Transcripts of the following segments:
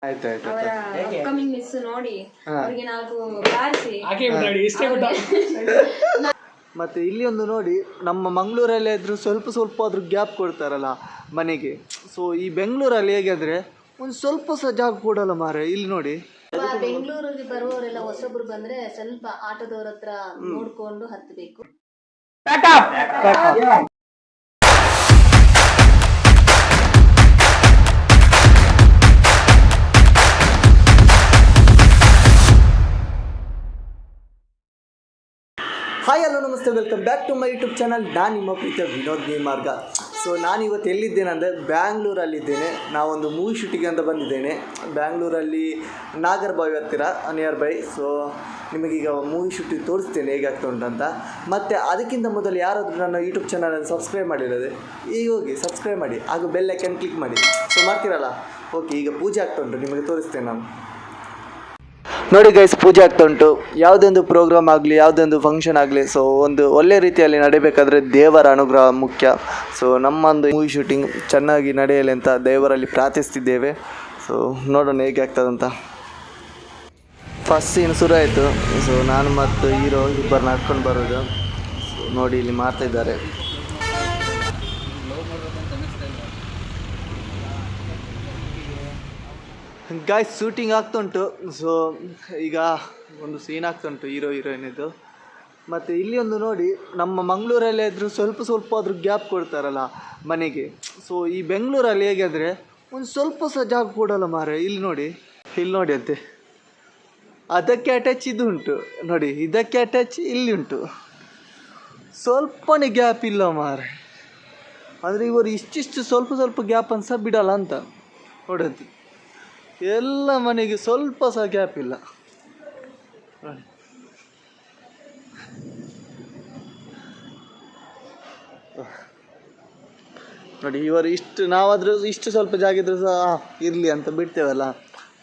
ಆಯ್ತಾಯ್ತು ಅವರ upcoming miss ನೋಡಿ ಅವರಿಗೆ ನಾಲ್ಕು ಬಾರಿಸಿ ಮತ್ತೆ ಇಲ್ಲಿ ಒಂದು ನೋಡಿ, ನಮ್ಮ ಮಂಗಳೂರಲ್ಲಿ ಆದರೂ ಸ್ವಲ್ಪ ಆದರೂ ಗ್ಯಾಪ್ ಕೊಡ್ತಾರಲ್ಲ ಮನೆಗೆ. ಸೊ ಈ ಬೆಂಗಳೂರಲ್ಲಿ ಹೇಗೆ ಅಂದರೆ ಒಂದು ಸ್ವಲ್ಪ ಸಹ ಜಾಗ ಕೊಡಲ್ಲ ಮಾರೆ. ಇಲ್ಲಿ ನೋಡಿ, ಬೆಂಗಳೂರಿಗೆ ಬರುವವರೆಲ್ಲ ಹೊಸಬ್ರು ಬಂದ್ರೆ ಸ್ವಲ್ಪ ಆಟೋದವ್ರ ಹತ್ರ ನೋಡ್ಕೊಂಡು ಹತ್ತಬೇಕು. ಹಾಯ್ ಹಲೋ ನಮಸ್ತೆ, welcome back to my YouTube channel. ನಾನು ನಿಮ್ಮ ಪ್ರೀತಿಯ ವಿನೋದ್ ಮಾರ್ಗ. ಸೊ ನಾನಿವತ್ತು ಎಲ್ಲಿದ್ದೇನೆ ಅಂದರೆ ಬ್ಯಾಂಗ್ಳೂರಲ್ಲಿದ್ದೇನೆ. ನಾವೊಂದು ಮೂವಿ ಶೂಟಿಂಗ್ ಅಂತ ಬಂದಿದ್ದೇನೆ ಬ್ಯಾಂಗ್ಳೂರಲ್ಲಿ, ನಾಗರಬಾವಿ ಹತ್ತಿರ ನಿಯರ್ ಬೈ. ಸೊ ನಿಮಗೀಗ ಮೂವಿ ಶೂಟಿಂಗ್ ತೋರಿಸ್ತೇನೆ ಹೇಗೆ ಆಗ್ತಾ ಉಂಟಂತ. ಮತ್ತು ಅದಕ್ಕಿಂತ ಮೊದಲು ಯಾರಾದರೂ ನನ್ನ ಯೂಟ್ಯೂಬ್ ಚಾನಲನ್ನು ಸಬ್ಸ್ಕ್ರೈಬ್ ಮಾಡಿರೋದೆ ಈಗ ಹೋಗಿ ಸಬ್ಸ್ಕ್ರೈಬ್ ಮಾಡಿ, ಹಾಗೂ ಬೆಲ್ ಐಕಾನ್ ಕ್ಲಿಕ್ ಮಾಡಿ. ಸೊ ಮಾಡ್ತೀರಲ್ಲ, ಓಕೆ. ಈಗ ಪೂಜೆ ಆಗ್ತಾ ಉಂಟು, ನಿಮಗೆ ತೋರಿಸ್ತೇನೆ ನಾನು. ನೋಡಿ ಗೈಸ್, ಪೂಜೆ ಆಗ್ತಾ ಉಂಟು. ಯಾವುದೊಂದು ಪ್ರೋಗ್ರಾಮ್ ಆಗಲಿ, ಯಾವುದೊಂದು ಫಂಕ್ಷನ್ ಆಗಲಿ, ಸೊ ಒಂದು ಒಳ್ಳೆ ರೀತಿಯಲ್ಲಿ ನಡೀಬೇಕಾದ್ರೆ ದೇವರ ಅನುಗ್ರಹ ಮುಖ್ಯ. ಸೊ ನಮ್ಮೊಂದು ಮೂವಿ ಶೂಟಿಂಗ್ ಚೆನ್ನಾಗಿ ನಡೆಯಲಿ ಅಂತ ದೇವರಲ್ಲಿ ಪ್ರಾರ್ಥಿಸ್ತಿದ್ದೇವೆ. ಸೊ ನೋಡೋಣ ಹೇಗೆ ಆಗ್ತದಂತ. ಫಸ್ಟ್ ಸೀನ್ ಶುರು ಆಯಿತು. ಸೊ ನಾನು ಮತ್ತು ಹೀರೋ ಇಬ್ಬರು ನಡ್ಕೊಂಡು ಬರೋದು. ಸೊ ನೋಡಿ ಇಲ್ಲಿ ಮಾಡ್ತಾಯಿದ್ದಾರೆ. Guys, shooting ಆಗ್ತುಂಟು. ಸೊ ಈಗ ಒಂದು ಸೀನ್ ಆಗ್ತುಂಟು ಹೀರೋ ಹೀರೋಯಿನಿದು. ಮತ್ತು ಇಲ್ಲಿ ಒಂದು ನೋಡಿ, ನಮ್ಮ ಮಂಗಳೂರಲ್ಲಿ ಆದರೂ ಸ್ವಲ್ಪ ಆದರೂ ಗ್ಯಾಪ್ ಕೊಡ್ತಾರಲ್ಲ ಮನೆಗೆ. ಸೊ ಈ ಬೆಂಗಳೂರಲ್ಲಿ ಹೇಗೆ ಅಂದರೆ ಒಂದು ಸ್ವಲ್ಪ ಸಹ ಜಾಗ ಕೊಡಲ್ಲ ಮಾರೆ. ಇಲ್ಲಿ ನೋಡಿ ಅಂತೆ, ಅದಕ್ಕೆ ಅಟ್ಯಾಚ್ ಇದು ಉಂಟು ನೋಡಿ, ಇದಕ್ಕೆ ಅಟ್ಯಾಚ್ ಇಲ್ಲಿ ಉಂಟು, ಸ್ವಲ್ಪನೇ ಗ್ಯಾಪ್ ಇಲ್ಲ ಮಾರೆ. ಅಂದರೆ ಇವರು ಇಷ್ಟಿಷ್ಟು ಸ್ವಲ್ಪ ಗ್ಯಾಪನ್ನು ಸಹ ಬಿಡಲ್ಲ ಅಂತ ನೋಡಂತೆ. ಎಲ್ಲ ಮನೆಗೆ ಸ್ವಲ್ಪ ಸಹ ಗ್ಯಾಪ್ ಇಲ್ಲ ನೋಡಿ. ಇವರು ನಾವಾದರೂ ಇಷ್ಟು ಸ್ವಲ್ಪ ಜಾಗ ಇದ್ರೂ ಸಹ ಇರಲಿ ಅಂತ ಬಿಡ್ತೇವಲ್ಲ,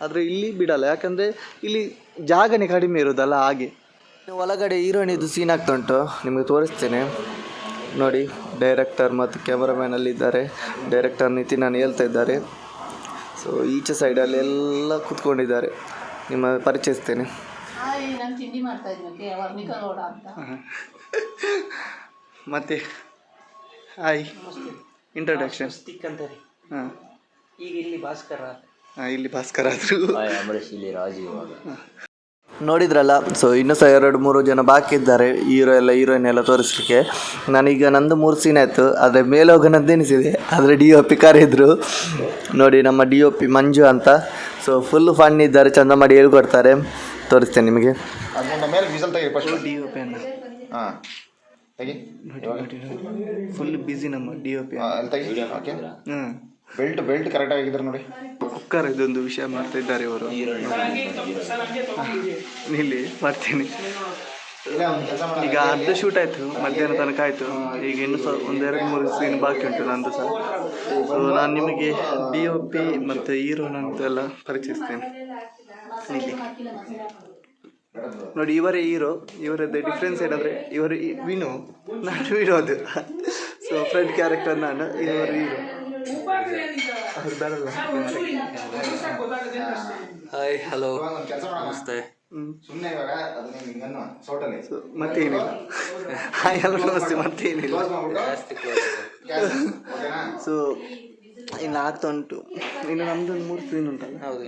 ಆದರೆ ಇಲ್ಲಿ ಬಿಡಲ್ಲ. ಯಾಕಂದರೆ ಇಲ್ಲಿ ಜಾಗನೇ ಕಡಿಮೆ ಇರೋದಲ್ಲ, ಹಾಗೆ. ಒಳಗಡೆ ಹೀರೋಯಿನಿದು ಸೀನ್ ಆಗ್ತಾ ಉಂಟು, ನಿಮಗೆ ತೋರಿಸ್ತೇನೆ ನೋಡಿ. ಡೈರೆಕ್ಟರ್ ಮತ್ತು ಕ್ಯಾಮರಾಮ್ಯಾನಲ್ಲಿದ್ದಾರೆ. ಡೈರೆಕ್ಟರ್ ನಿತಿನ್ ಹೇಳ್ತಾ ಇದ್ದಾರೆ. ಸೊ ಈಚೆ ಸೈಡಲ್ಲಿ ಎಲ್ಲ ಕೂತ್ಕೊಂಡಿದ್ದಾರೆ. ನಿಮ್ಮ ಪರಿಚಯಿಸ್ತೇನೆ. ಮತ್ತೆ ಹಾಯ್, ಇಂಟ್ರೊಡಕ್ಷನ್. ಹಾಂ, ಈಗ ಇಲ್ಲಿ ಭಾಸ್ಕರ. ಹಾಂ, ಇಲ್ಲಿ ಭಾಸ್ಕರ ಆದರು. ನೋಡಿದ್ರಲ್ಲ. ಸೊ ಇನ್ನೂ ಸಹ 2-3 ಜನ ಬಾಕಿ ಇದ್ದಾರೆ, ಹೀರೋಯಿನ್ ಎಲ್ಲ ತೋರಿಸ್ಲಿಕ್ಕೆ. ನಾನೀಗ ನಂದು 3 ಸೀನ್ ಆಯಿತು, ಆದರೆ ಮೇಲೆ ಹೋಗೋಣಂತ ಎನಿಸಿದೆ. ಆದರೆ DOP ಕರೆಯಿದ್ರು ನೋಡಿ, ನಮ್ಮ DOP ಮಂಜು ಅಂತ. ಸೊ ಫುಲ್ ಫನ್ ಇದ್ದಾರೆ, ಚಂದ ಮಾಡಿ ಹೇಳ್ಕೊಡ್ತಾರೆ. ತೋರಿಸ್ತೇನೆ ನಿಮಗೆ. DOP ಅನ್ನ ಫುಲ್ ಬ್ಯುಸಿ ನಮ್ಮ DOP. ಬೆಲ್ಟ್ ಕರೆಕ್ಟಾಗಿ ಆಗಿದ್ದಾರೆ ನೋಡಿ. ಕುಕ್ಕರ್ ಇದೊಂದು ವಿಷಯ ಮಾಡ್ತಾ ಇದ್ದಾರೆ ಇವರು. ಇಲ್ಲಿ ಮಾಡ್ತೀನಿ. ಈಗ ಅರ್ಧ ಶೂಟ್ ಆಯಿತು, ಮಧ್ಯಾಹ್ನ ತನಕ ಆಯಿತು. ಈಗ ಇನ್ನೂ ಸಹ 1-2-3 ಸೀನ್ ಬಾಕಿ ಉಂಟು ನಂದು ಸಹ. ಸೊ ನಾನು ನಿಮಗೆ DOP ಮತ್ತು ಹೀರೋನಂತೆಲ್ಲ ಪರಿಚಯಿಸ್ತೇನೆ. ಇಲ್ಲಿ ನೋಡಿ, ಇವರೇ ಹೀರೋ. ಇವರದ್ದು ಡಿಫ್ರೆನ್ಸ್ ಏನಂದರೆ, ಇವರು ವಿನು, ನಾನು ವಿನೋದ್. ಸೊ ಫ್ರೆಂಡ್ ಕ್ಯಾರೆಕ್ಟರ್ ನಾನು, ಇವರು ಹೀರೋ. ಹಾಯ್ ಹಲೋ ನಮಸ್ತೆ. ಮತ್ತೇನಿಲ್ಲ. ಹಾಯ್ ಹಲೋ ನಮಸ್ತೆ, ಮತ್ತೇನಿಲ್ಲ. ಸೊ ಇನ್ನು ಆಗ್ತಾ ಉಂಟು. ಇನ್ನು ನಮ್ದೊಂದು 3 ಸೀನ್ ಉಂಟಲ್ಲ. ಹೌದು,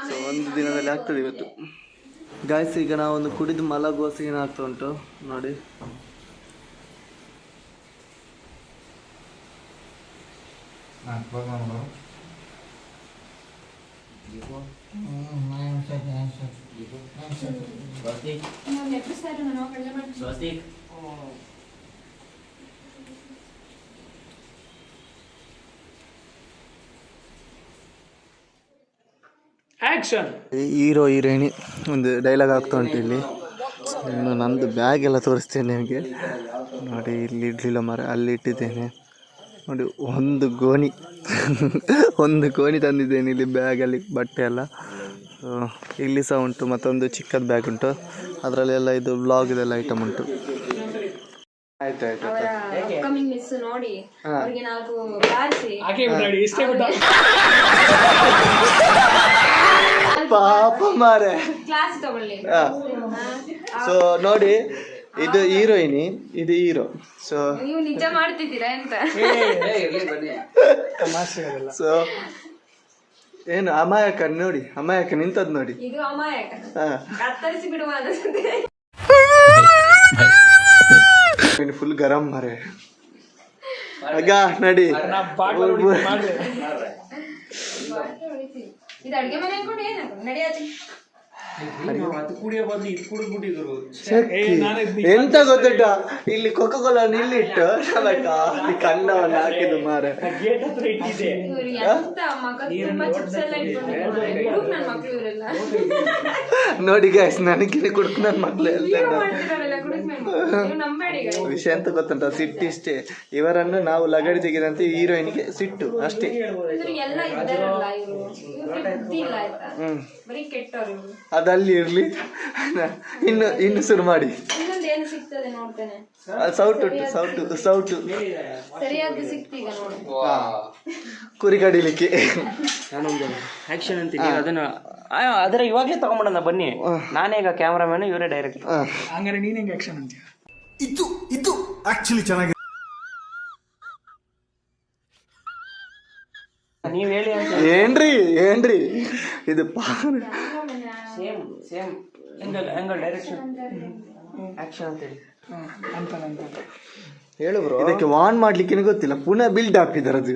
ಸೊ ಒಂದು ದಿನದಲ್ಲಿ ಆಗ್ತದೆ ಇವತ್ತು. ಗಾಯ್ಸ್, ಈಗ ನಾವೊಂದು ಕುಡಿದು ಮಲಗುವ ಸೀನ್ ಆಗ್ತಾ ಉಂಟು ನೋಡಿ. ಹೀರೋ ಹೀರೋಯಿನಿ ಒಂದು ಡೈಲಾಗ್ ಆಗ್ತಾ ಉಂಟು ಇಲ್ಲಿ. ಇನ್ನು ನಂದು ಬ್ಯಾಗ್ ಎಲ್ಲ ತೋರಿಸ್ತೇನೆ ನಿಮಗೆ ನೋಡಿ. ಇಲ್ಲಿ ಇಡ್ಲಿಲ್ಲ ಮರ, ಅಲ್ಲಿ ಇಟ್ಟಿದ್ದೇನೆ ನೋಡಿ. ಒಂದು ಗೋಣಿ ತಂದಿದ್ದೇನೆ ಇಲ್ಲಿ ಬ್ಯಾಗಲ್ಲಿ, ಬಟ್ಟೆ ಎಲ್ಲ. ಇಲ್ಲಿ ಸಹ ಉಂಟು, ಮತ್ತೊಂದು ಚಿಕ್ಕದ ಬ್ಯಾಗ್ ಉಂಟು, ಅದರಲ್ಲೆಲ್ಲ ಇದು ಬ್ಲಾಗ್ ಇದೆಲ್ಲ ಐಟಮ್ ಉಂಟು. ಅವರ ಅಪ್ಕಮಿಂಗ್ ಮಿಸ್ ನೋಡಿ ಅವರಿಗೆ ನಾಲ್ಕು ಬಾರಿಸಿ ಅಪ್ಪ ಮಾರೆ. ಕ್ಲಾಸ್ ತಗೊಳ್ಳಿ. ಸೊ ನೋಡಿ, ಇದು ಹೀರೋಯಿನಿ, ಇದು ಹೀರೋ. ಸೊ ನೀವು ನಿಜ ಮಾಡ್ತಿದ್ದೀರಾ ಅಂತ. ಸೊ ಏನು ಅಮಾಯಕ ನೋಡಿ, ಅಮಾಯಕ ನಿಂತದ್ ನೋಡಿ. ಇದು ಅಮಾಯಕ. ಹಾ, ಕತ್ತರಿಸಿ ಬಿಡುವ ಅನಿಸುತ್ತೆ. ಫುಲ್ ಗರಂ ಮಾರೆ. ಆಗ ನಡಿ. ಇದು ಅಡ್ಗೆ ಮನೆ ಅನ್ಕೊಂಡು ಏನಾಗ ನಡಿಯಾತಿ. ಎಂತ ಗೊತ್ತುಂಟ, ಇಲ್ಲಿ ಕೊಕೋ ಕೋಲಾ ನಿಲ್ಲಿಟ್ಟು ಕನ್ನವನ್ನು ಹಾಕಿದ್ದು ಮಾರೆ. ಇವ್ರು ಎಂತ ಮಗ ತುಂಬಾ ಚಿಪ್ಸ್ ಎಲ್ಲ ಇಟ್ಕೊಂಡಿದ್ದಾರೆ. ನನ್ನ ಮಕ್ಳು ಇವರೆಲ್ಲ ನೋಡಿ ಗಾಯ್ಸ್, ನನಗಿನ ಕುಡುಕ್ ನನ್ನ ಮಕ್ಳು ಎಲ್ಲ ಮಾಡ್ತಿರೋರೆಲ್ಲ ಕುಡಿಸ್ ನೀವು ನಂಬೇಡಿ guys. ವಿಷಯ ಎಂತ ಗೊತ್ತುಂಟ, ಸಿಟ್ಟಿಷ್ಟೇ. ಇವರನ್ನು ನಾವು ಲಗಡಿ ತೆಗೆದಂತೆ ಹೀರೋಯಿನ್ಗೆ ಸಿಟ್ಟು ಅಷ್ಟೇ. ಎಲ್ಲ ಇದ್ದಾರಲ್ಲ ಇವರು, ಇವ್ರಿಗೆ ಬುದ್ಧಿ ಇಲ್ಲ ಆಯ್ತಾ, ಬರೀ ಕೆಟ್ಟವ್ರು ಇವ್ರು. ಅದಲ್ಲಿ ಇರ್ಲಿ, ಇನ್ನು ಶುರು ಮಾಡಿ. ಇನ್ನೊಂದು ಏನು ಸಿಗ್ತದೆ ನೋಡ್ತೇನೆ. ಸೌಟು ಸೌಟು ಸರಿಯಾಗಿ ಸಿಕ್ತೀಗ ನೋಡಿ. ಕುರಿ ಕಡಿಲಿಕ್ಕೆ ನಾನೊಂದು ಆಕ್ಷನ್ ಅಂತೀನಿ, ಅದನ್ನ ಅದರ ಇವಾಗಲೇ ತಗೊಂಡ್ಬಿಡೋಣ ಬನ್ನಿ. ನಾನೇ ಈಗ ಕ್ಯಾಮ್ರಾಮನ್, ಇವರೇ ಡೈರೆಕ್ಟ್. ಹಂಗಾರೆ ನೀನ್ ಹೆಂಗೆ ಆಕ್ಷನ್ ಅಂತೀಯ? ಇದು ಆಕ್ಚುಲಿ ಚೆನ್ನಾಗಿ. ನೀವ್ ಹೇಳಿ ಏನ್ರಿ ಇದು ಸೇಮ್ ಆಂಗಲ್ ಡೈರೆಕ್ಷನ್ ಆಕ್ಷನ್ ಅಂತ ಹೇಳಿ ಅಂತ ಹೇಳು ಬ್ರೋ. ಇದಕ್ಕೆ ವಾನ್ ಮಾಡ್ಲಿಕ್ಕೆ ಗೊತ್ತಿಲ್ಲ, ಪುನಃ ಬಿಲ್ಡ್ ಹಾಕಿದಾರೆ ಅದು.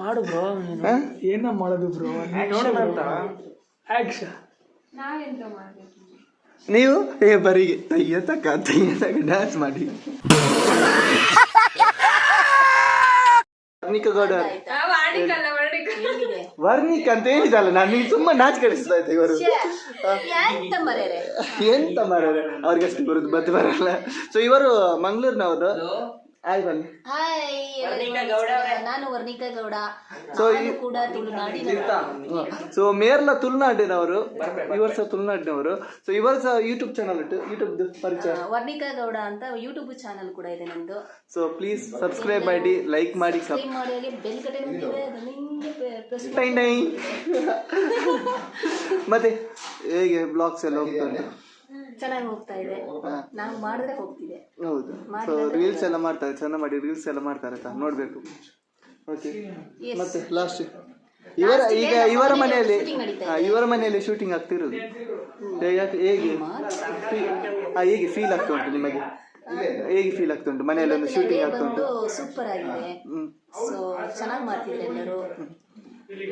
ಮಾಡು ಬ್ರೋ. ಏನ ಮಾಡೋದು ಬ್ರೋ? ಆಕ್ಷನ್ ನಾವೆಂತ ಮಾಡ್ಬೇಕು? ನೀವು ಬರಿಗೆ ತಯ್ಯ ತಕ್ಕ ಡ್ಯಾನ್ಸ್ ಮಾಡಿ. ವರ್ಣಿಕಗೌಡ ವರ್ಣಿಕ್ ಅಂತ ಹೇಳಿದಲ್ಲ ನಾನು, ನಿಮ್ಗೆ ತುಂಬಾ ನಾಚಿಕೆಡಿಸ್ತಾ ಇದ್ದೆ. ಇವರು ಎಂತ ಮಾರ್ರೆ, ಅವ್ರಿಗಷ್ಟು ಬರುದು ಬದ್ದು ಬರಲ್ಲ. ಸೊ ಇವರು ಮಂಗಳೂರಿನವರು. ಆಯ್ ಬನ್ನಿ. ನಾನು ವರ್ಣಿಕಾ ಗೌಡ. ಸೊ ಕೂಡ ತುಳುನಾಡಿನ. ಸೊ ಮೇರ್ಲ ತುಳುನಾಡಿನವರು, ಇವರು ಸಹ ತುಳುನಾಡಿನವರು. ಸೊ ಇವರು ಸಹ ಯೂಟ್ಯೂಬ್ ಚಾನಲ್ ಉಂಟು, ಯೂಟ್ಯೂಬ್ ಪರಿಚಯ ವರ್ಣಿಕಾ ಗೌಡ ಅಂತ ಯೂಟ್ಯೂಬ್ ಚಾನಲ್ ಕೂಡ ಇದೆ ನಂದು. ಸೊ ಪ್ಲೀಸ್ ಸಬ್ಸ್ಕ್ರೈಬ್ ಮಾಡಿ, ಲೈಕ್ ಮಾಡಿ, ಮಾಡಿ. ಬೆಲ್ ಕಟನ್ ಇದೆ, ಪ್ರೆಸ್ ಮತ್ತೆ ಹೇಗೆ ಬ್ಲಾಗ್ಸ್ ಎಲ್ಲ ಹೋಗ್ತಾರೆ? ಚೆನ್ನಾಗಿ ಹೋಗ್ತಾ ಇದೆ. ನಾವು ಮಾಡಿದ್ರೆ ಹೋಗ್ತಿದೆ. ಹೌದು. ಸೊ ರೀಲ್ಸ್ ಎಲ್ಲ ಮಾಡ್ತಾರೆ, ಚೆನ್ನಾಗಿ ಮಾಡಿ ರೀಲ್ಸ್ ಎಲ್ಲ ಮಾಡ್ತಾರೆ ಅಂತ ನೋಡ್ಬೇಕು. ಓಕೆ, ಮತ್ತೆ ಲಾಸ್ಟ್ ಇವರ ಮನೆಯಲ್ಲಿ ಶೂಟಿಂಗ್ ಆಗ್ತಿರೋದು. ಹೇಗೆ ಫೀಲ್ ಆಗ್ತಾ ಉಂಟು ನಿಮಗೆ? ಹೇಗೆ ಫೀಲ್ ಆಗ್ತಾ ಉಂಟು ಮನೆಯಲ್ಲಿ ಒಂದು ಶೂಟಿಂಗ್ ಆಗ್ತಾ ಉಂಟು? ಸೂಪರ್ ಆಗಿದೆ. ಸೊ ಚೆನ್ನಾಗಿ ಮಾಡ್ತಿದ್ದಾರೆ ಎಲ್ಲರೂ.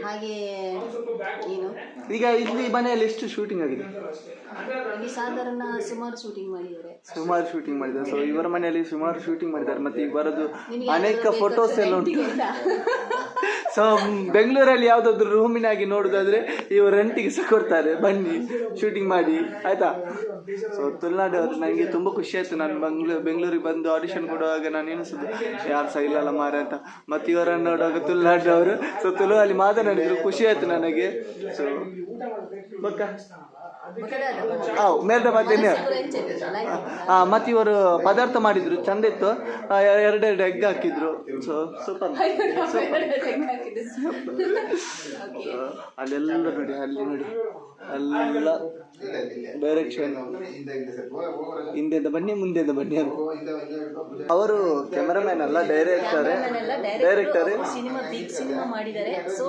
ಹಾಗೆ ಏನು ಈಗ ಇಲ್ಲಿ ಮನೆಯಲ್ಲಿ ಎಷ್ಟು ಶೂಟಿಂಗ್ ಆಗಿದೆ? ಇಲ್ಲಿ ಸಾಧಾರಣ ಸುಮಾರು ಶೂಟಿಂಗ್ ಮಾಡಿದ್ದಾರೆ. ಸೊ ಇವರ ಮನೆಯಲ್ಲಿ ಸುಮಾರು ಶೂಟಿಂಗ್ ಮಾಡಿದ್ದಾರೆ. ಮತ್ತೆ ಇವರದ್ದು ಅನೇಕ ಫೋಟೋಸ್ ಎಲ್ಲ ಉಂಟು. ಸೊ ಬೆಂಗಳೂರಲ್ಲಿ ಯಾವ್ದಾದ್ರು ರೂಮಿನಾಗಿ ನೋಡುದಾದ್ರೆ ಇವರು ರೆಂಟಿಗೆ ಸಹ ಕೊಡ್ತಾರೆ, ಬನ್ನಿ ಶೂಟಿಂಗ್ ಮಾಡಿ ಆಯ್ತಾ. ಸೊ ತುಳುನಾಡು ನನಗೆ ತುಂಬಾ ಖುಷಿ ಆಯ್ತು. ನಾನು ಬೆಂಗಳೂರಿಗೆ ಬಂದು ಆಡಿಷನ್ ಕೊಡುವಾಗ ನಾನು ಎನಿಸಿದ್ದು ಯಾರು ಸಹ ಇಲ್ಲಲ್ಲ ಮಾರೆ ಅಂತ. ಮತ್ತೆ ಇವರನ್ನು ನೋಡುವಾಗ ತುಳುನಾಡಿನವರು. ಸೊ ತುಳುವಲ್ಲಿ ಮಾತನಾಡಿದ್ರು, ಖುಷಿ ಆಯ್ತು ನನಗೆ. ಸೊ ಮೇಲ್ದ ಮತ್ತೆ ಮತ್ತೆ ಇವರು ಪದಾರ್ಥ ಮಾಡಿದ್ರು, ಚಂದ ಇತ್ತು. ಎರಡೆರಡು ಎಗ್ ಹಾಕಿದ್ರು. So super. ಅಲ್ಲೆಲ್ಲ ನೋಡಿ, ಅಲ್ಲಿ ನೋಡಿ, ಎಲ್ಲ ಡೈರೆಕ್ಷನ್ ಹಿಂದೆಂದ ಬನ್ನಿ ಮುಂದೆಂದ ಬನ್ನಿ ಅಂತ. ಅವರು ಕ್ಯಾಮರಾಮ್ಯಾನ್ ಅಲ್ಲ, ಡೈರೆಕ್ಟರ್. ಸಿನಿಮಾ ಬಿಗ್ ಸಿನಿಮಾ ಮಾಡಿದ್ದಾರೆ. ಸೊ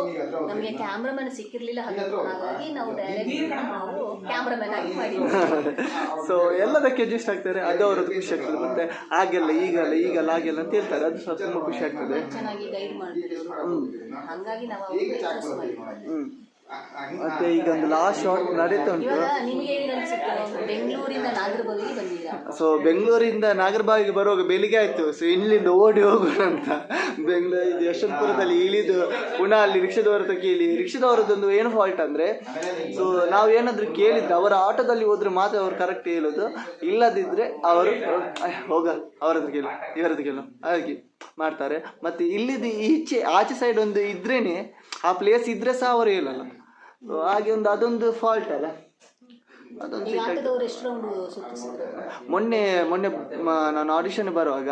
ನಮಗೆ ಕ್ಯಾಮ್ರಾಮನ್ ಸಿಕ್ಕಿರ್ಲಿಲ್ಲ, ಹಾಗಾಗಿ ನಾವು ಡೈರೆಕ್ಟ್ ನಾವು ಕ್ಯಾಮ್ರಾಮನ್ ಆಗಿ ಮಾಡಿದ್ದೀವಿ. ಸೊ ಎಲ್ಲದಕ್ಕೆ ಅಡ್ಜಸ್ಟ್ ಆಗ್ತಾರೆ, ಅದು ಅವ್ರದ್ದು ಖುಷಿ ಆಗ್ತದೆ. ಮತ್ತೆ ಹಾಗೆಲ್ಲ ಈಗಲ್ಲ ಹಾಗೆಲ್ಲ ಅಂತ ಹೇಳ್ತಾರೆ, ಅದು ಸ್ವಲ್ಪ ತುಂಬಾ ಖುಷಿ ಆಗ್ತದೆ. ಚೆನ್ನಾಗಿ ಗೈಡ್ ಮಾಡ್ತಾರೆ, ಹಾಗಾಗಿ ನಾವು ಮತ್ತೆ ಈಗ ಒಂದು ಲಾಸ್ಟ್ ಶಾರ್ಟ್ ನಡೀತಾ ಉಂಟು. ಬೆಂಗಳೂರಿಂದ ನಾಗರಬಾವಿಗೆ ಬಂದಿದ್ದೀರಾ? ಸೊ ಬೆಂಗಳೂರಿಂದ ನಾಗರಬಾವಿಗೆ ಬರುವಾಗ ಬೆಳಿಗ್ಗೆ ಆಯ್ತು. ಸೊ ಇಲ್ಲಿಂದ ಓಡಿ ಹೋಗೋಣ ಅಂತ ಬೆಂಗಳೂರು ಯಶವಂತಪುರದಲ್ಲಿ ಇಳಿದು ಪುನಃ ಅಲ್ಲಿ ರಿಕ್ಷಾದವರ ಹತ್ರ ಕೇಳಿ. ರಿಕ್ಷಾದವರದೊಂದು ಏನು ಫಾಲ್ಟ್ ಅಂದ್ರೆ, ಸೊ ನಾವು ಏನಾದ್ರು ಕೇಳಿದ್ರೆ ಅವರ ಆಟೋದಲ್ಲಿ ಹೋದ್ರೆ ಮಾತ್ರ ಅವ್ರು ಕರೆಕ್ಟ್ ಹೇಳೋದು, ಇಲ್ಲದಿದ್ರೆ ಅವರು ಹೋಗ ಅವ್ರ ಹತ್ರ ಕೇಳು, ಇವರ ಹತ್ರ ಕೇಳು ಹಾಗೆ ಮಾಡ್ತಾರೆ. ಮತ್ತೆ ಇಲ್ಲಿದ್ದು ಆಚೆ ಸೈಡ್ ಒಂದು ಇದ್ರೇನೆ, ಆ ಪ್ಲೇಸ್ ಇದ್ರೆ ಸಹ ಅವರು ಹೇಳಲ್ಲ. ಹಾಗೆ ಅದೊಂದು ಫಾಲ್ಟ್ ಅಲ್ಲ. ಮೊನ್ನೆ ನಾನು ಆಡಿಷನ್ ಬರುವಾಗ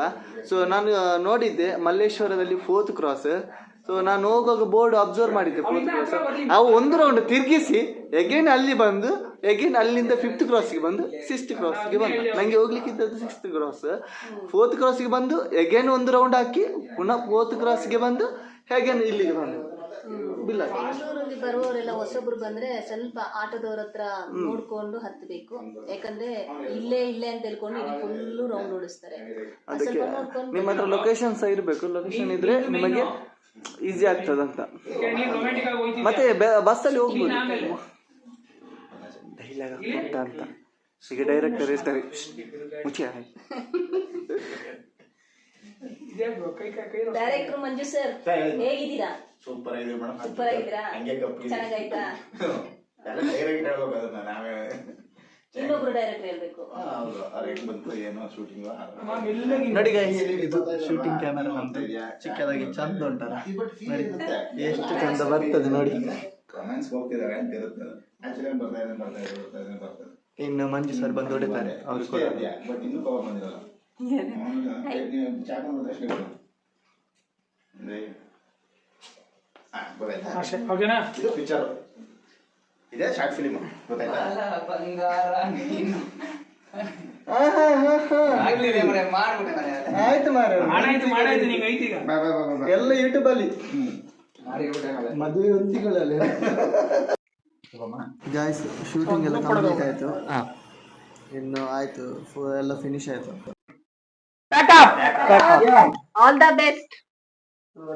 ಸೊ ನಾನು ನೋಡಿದ್ದೆ ಮಲ್ಲೇಶ್ವರದಲ್ಲಿ 4th ಕ್ರಾಸ್. ಸೊ ನಾನು ಹೋಗುವಾಗ ಬೋರ್ಡ್ ಅಬ್ಸರ್ವ್ ಮಾಡಿದ್ದೆ 4th ಕ್ರಾಸ್. ಅವು ಒಂದು ರೌಂಡ್ ತಿರುಗಿಸಿ ಎಗೇನ್ ಅಲ್ಲಿ ಬಂದು ಎಗೇನ್ ಅಲ್ಲಿಂದ 5th ಕ್ರಾಸ್ಗೆ ಬಂದು 6th ಕ್ರಾಸ್ಗೆ ಬಂದು ನನಗೆ ಹೋಗ್ಲಿಕ್ಕಿದ್ದದ್ದು 6th ಕ್ರಾಸ್. 4th ಕ್ರಾಸ್ಗೆ ಬಂದು ಎಗೇನ್ ಒಂದು ರೌಂಡ್ ಹಾಕಿ ಪುನಃ 4th ಕ್ರಾಸ್ಗೆ ಬಂದು ಹೇಗೇನು ಇಲ್ಲಿಗೆ ಬಂದು ಬಿಲ್ಲ. ಬೆಂಗಳೂರಲ್ಲಿ ಬರುವವರೆಲ್ಲ ಹೊಸಬ್ರು ಬಂದ್ರೆ ಸ್ವಲ್ಪ ಆಟೋದವ್ರ ಹತ್ರ ನೋಡ್ಕೊಂಡು ಹತ್ತಬೇಕು. ಯಾಕಂದ್ರೆ ಇಲ್ಲೇ ಅಂತ ಹೇಳ್ಕೊಂಡು ಇಲ್ಲಿ ಫುಲ್ಲು ರೌಂಡ್ ಓಡಿಸ್ತಾರೆ. ಅದಕ್ಕೆ ನಿಮ್ಮ ಹತ್ರ ಲೊಕೇಶನ್ ಸಹ ಇರಬೇಕು. ಲೊಕೇಶನ್ ಇದ್ರೆ ನಿಮಗೆ ಈಸಿ ಆಗ್ತದಂತ. ಮತ್ತೆ ಬಸ್ಸಲ್ಲಿ ಹೋಗ್ಬೋದು. ಡೈಲಾಗ್ ಅಂತ ಈಗ ಡೈರೆಕ್ಟರ್ ಇರ್ತಾರೆ ಮುಚ್ಚಿ. ಡೈರೆಕ್ಟರ್ ಮಂಜು ಸರ್ ಹೇಗಿದ್ದೀರಾ? ಸೂಪರ್ ಆಗಿದೆ ಮೇಡಮ್. ಸೂಪರ್ ಆಗಿದ್ದೀರಾ? ಚೆನ್ನಾಗಾಯ್ತಾ? ಇನ್ನೊಬ್ರು ಡೈರೆಕ್ಟರ್ ಹೇಳ್ಬೇಕು. ಬಂತು ಏನೋ ಶೂಟಿಂಗ್ ನೋಡಿ guys, ಇದು ಶೂಟಿಂಗ್ ಕ್ಯಾಮೆರಾ ಅಂತ ಚಿಕ್ಕದಾಗಿ ಚಂದ ಉಂಟಲ್ಲ, ಎಷ್ಟು ಚಂದ ಬರ್ತದೆ ನೋಡಿ. ಕಮೆಂಟ್ಸ್ ಹೋಗ್ತಿದ್ದಾರೆ ಅಂತ ಇರುತ್ತೆ. ಆಕ್ಚುಲಿ ಬರ್ತಾ ಇದೆ. ಇನ್ನು ಮಂಜು ಸರ್ ಬಂದು ಹೊಡಿತಾರೆ ಅವ್ರು ಕೂಡ. ಬಟ್ ಇನ್ನೂ ಕವರ್ ಬಂದಿರಲ್ಲ. ಚಾಕು ಅಷ್ಟೇ ಓಕೆನಾ? ಇದು ಪಿಕ್ಚರ್, ಇದೇ ಶಾರ್ಟ್ ಫಿಲಿಮ್ ಗೊತ್ತಾಯ್ತಾ? ಆಯ್ತು ಮಾರ, ಎಲ್ಲ ಯೂಟ್ಯೂಬ್ ಅಲ್ಲಿ ಮದುವೆ ಹೊಂದಿಗಳಲ್ಲಿ. ಗಾಯ್ಸ್ ಶೂಟಿಂಗ್ ಎಲ್ಲ ಕಂಪ್ಲೀಟ್ ಆಯ್ತು. ಇನ್ನು ಆಯ್ತು, ಎಲ್ಲ ಫಿನಿಶ್ ಆಯ್ತು. All the best.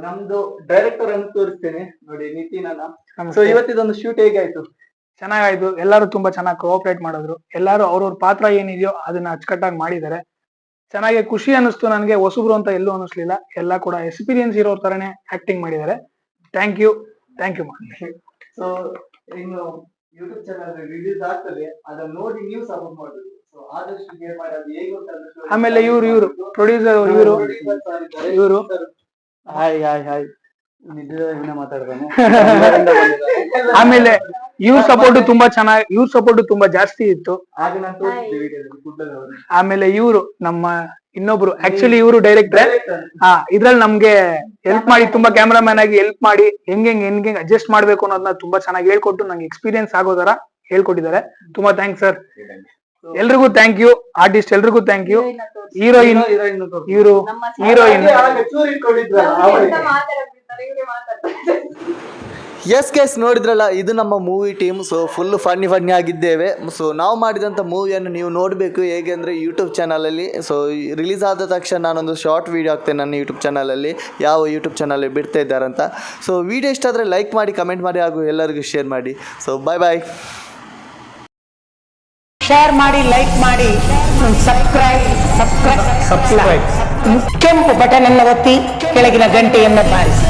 ನಮ್ದು ಡೈರೆಕ್ಟರ್ ಅಂತ ತೋರಿಸ್ತೇನೆ ನೋಡಿ, ನಿತಿನ್ ಅಣ್ಣ. ಸೊ ಇವತ್ತಿದೊಂದು ಶೂಟ್ ಹೇಗೆ ಆಯ್ತು? ಚೆನ್ನಾಗಾಯ್ತು. ಎಲ್ಲರೂ ತುಂಬಾ ಚೆನ್ನಾಗಿ ಕೋಆಪರೇಟ್ ಮಾಡಿದ್ರು. ಎಲ್ಲರೂ ಅವ್ರವ್ರ ಪಾತ್ರ ಏನಿದೆಯೋ ಅದನ್ನ ಅಚ್ಚುಕಟ್ಟಾಗಿ ಮಾಡಿದ್ದಾರೆ. ಚೆನ್ನಾಗಿ ಖುಷಿ ಅನ್ನಿಸ್ತು ನನಗೆ. ಹೊಸಬ್ರು ಅಂತ ಎಲ್ಲೂ ಅನ್ನಿಸ್ಲಿಲ್ಲ. ಎಲ್ಲ ಕೂಡ ಎಕ್ಸ್ಪೀರಿಯನ್ಸ್ ಇರೋ ತರನೇ ಆಕ್ಟಿಂಗ್ ಮಾಡಿದ್ದಾರೆ. ಥ್ಯಾಂಕ್ ಯು ಮಾಡಿ. ಸೊ ಇನ್ನು ಯೂಟ್ಯೂಬ್ ಚಾನಲ್ ರಿಲೀಸ್ ಆಗ್ತದೆ, ಅದನ್ನ ನೋಡಿ ನೀವು ಸಪೋರ್ಟ್ ಮಾಡಬೇಕು. ಸೊ ಆದಷ್ಟು ಶೇರ್ ಮಾಡಿ. ಅದು ಹೇಗೆ ಅಂತ ಆಮೇಲೆ ಇವರು ಪ್ರೊಡ್ಯೂಸರ್ ಇವರು ಹಾಯ್ ನಿಜ ಮಾತಾಡ್ತಾನೆ. ಆಮೇಲೆ ಇವ್ರ ಸಪೋರ್ಟ್ ತುಂಬಾ ಜಾಸ್ತಿ ಇತ್ತು. ಆಗ ನಾನು ತೋರಿಸಿದ್ದೆ ವಿಡಿಯೋದಲ್ಲಿ ಫುಡ್ಬಾಲ್. ಆಮೇಲೆ ಇವರು ನಮ್ಮ ಇನ್ನೊಬ್ರು, ಆಕ್ಚುಲಿ ಇವರು ಡೈರೆಕ್ಟರ್. ಇದ್ರಲ್ಲಿ ನಮ್ಗೆ ಹೆಲ್ಪ್ ಮಾಡಿ, ತುಂಬಾ ಕ್ಯಾಮ್ರಾಮನ್ ಆಗಿ ಹೆಲ್ಪ್ ಮಾಡಿ ಹೆಂಗೆ ಅಡ್ಜಸ್ಟ್ ಮಾಡ್ಬೇಕು ಅನ್ನೋದನ್ನ ತುಂಬಾ ಚೆನ್ನಾಗಿ ಹೇಳ್ಕೊಟ್ಟು ನಂಗೆ ಎಕ್ಸ್ಪೀರಿಯನ್ಸ್ ಆಗೋ ತರ ಹೇಳ್ಕೊಟ್ಟಿದ್ದಾರೆ. ತುಂಬಾ ಥ್ಯಾಂಕ್ಸ್ ಸರ್. ಎಲ್ರಿಗೂ ಥ್ಯಾಂಕ್ ಯು. ಆರ್ಟಿಸ್ಟ್ ಎಲ್ರಿಗೂ ಥ್ಯಾಂಕ್ ಯು. ಹೀರೋಯಿನ್ ಇವರು ಹೀರೋಯಿನ್. ಎಸ್ ಗೈಸ್, ನೋಡಿದ್ರಲ್ಲ, ಇದು ನಮ್ಮ movie team. So full funny ಆಗಿದ್ದೇವೆ. ಸೊ ನಾವು ಮಾಡಿದಂಥ ಮೂವಿಯನ್ನು ನೀವು ನೋಡಬೇಕು. ಹೇಗೆ ಅಂದರೆ ಯೂಟ್ಯೂಬ್ ಚಾನಲಲ್ಲಿ. ಸೊ ರಿಲೀಸ್ ಆದ ತಕ್ಷಣ ನಾನೊಂದು ಶಾರ್ಟ್ ವೀಡಿಯೋ ಹಾಕ್ತೇನೆ ನನ್ನ ಯೂಟ್ಯೂಬ್ ಚಾನಲಲ್ಲಿ, ಯಾವ ಯೂಟ್ಯೂಬ್ ಚಾನಲಲ್ಲಿ ಬಿಡ್ತಾ ಇದ್ದಾರಂತ. ಸೊ ವೀಡಿಯೋ ಇಷ್ಟ ಆದರೆ ಲೈಕ್ ಮಾಡಿ, ಕಮೆಂಟ್ ಮಾಡಿ, ಹಾಗೂ ಎಲ್ಲರಿಗೂ ಶೇರ್ ಮಾಡಿ. So bye. ಶೇರ್ ಮಾಡಿ, ಲೈಕ್ ಮಾಡಿ, ಸಬ್ಸ್ಕ್ರೈಬ್ ಕೆಂಪು ಬಟನ್ ಅನ್ನು ಒತ್ತಿ ಕೆಳಗಿನ ಗಂಟೆಯನ್ನು ಬಾರಿಸಿ.